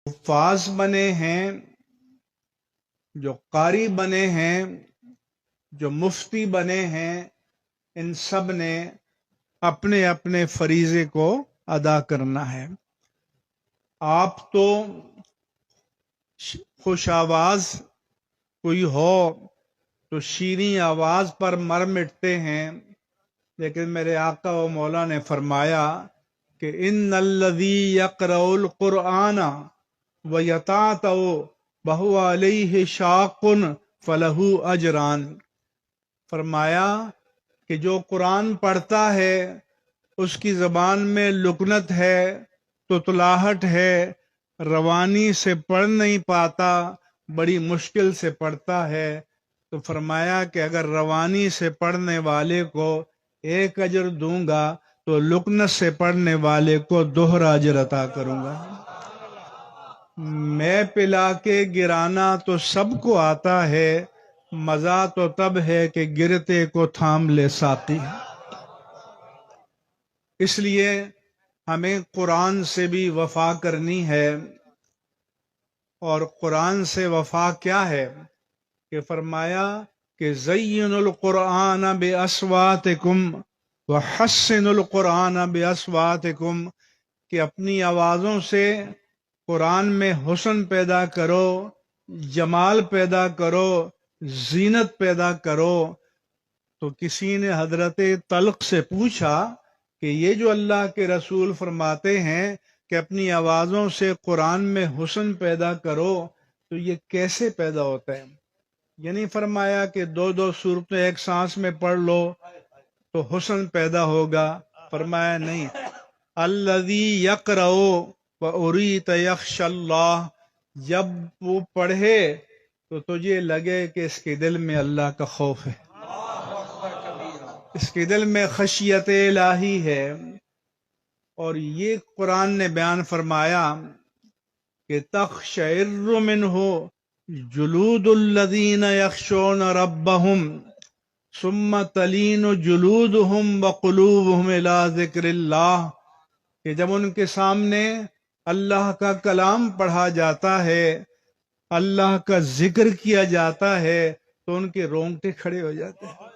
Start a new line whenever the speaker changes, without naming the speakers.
حفاظ بنے ہیں، جو قاری بنے ہیں، جو مفتی بنے ہیں، ان سب نے اپنے اپنے فریضے کو ادا کرنا ہے۔ آپ تو خوش آواز کوئی ہو تو شیریں آواز پر مر مٹتے ہیں، لیکن میرے آقا و مولا نے فرمایا کہ ان الذی یقرأ القرآن ویتعتع وہو علیہ شاق فلہ اجران۔ فرمایا کہ جو قرآن پڑھتا ہے اس کی زبان میں لکنت ہے، تتلاہٹ ہے، روانی سے پڑھ نہیں پاتا، بڑی مشکل سے پڑھتا ہے، تو فرمایا کہ اگر روانی سے پڑھنے والے کو 1 اجر دوں گا تو لکنت سے پڑھنے والے کو 2 اجر عطا کروں گا۔ میں پلا کے گرانا تو سب کو آتا ہے، مزہ تو تب ہے کہ گرتے کو تھام لے ساتھی۔ اس لیے ہمیں قرآن سے بھی وفا کرنی ہے، اور قرآن سے وفا کیا ہے کہ فرمایا کہ زینوا القرآن باصواتکم وحسنوا القرآن باصواتکم، کہ اپنی آوازوں سے قرآن میں حسن پیدا کرو، جمال پیدا کرو، زینت پیدا کرو۔ تو کسی نے حضرت طلق سے پوچھا کہ یہ جو اللہ کے رسول فرماتے ہیں کہ اپنی آوازوں سے قرآن میں حسن پیدا کرو، تو یہ کیسے پیدا ہوتا ہے؟ یعنی فرمایا کہ 2 سورتیں ایک سانس میں پڑھ لو تو حسن پیدا ہوگا؟ فرمایا نہیں، الذی یقرأ وأریت یخشی اللہ، جب وہ پڑھے تو تجھے لگے کہ اس کے دل میں اللہ کا خوف ہے، اس کے دل میں خشیت الہی ہے۔ اور یہ قرآن نے بیان فرمایا کہ تقشعر منہ جلود الذین یخشون ربہم ثم تلین جلودہم وقلوبہم الی ذکر اللہ، کہ جب ان کے سامنے اللہ کا کلام پڑھا جاتا ہے، اللہ کا ذکر کیا جاتا ہے، تو ان کے رونگٹے کھڑے ہو جاتے ہیں،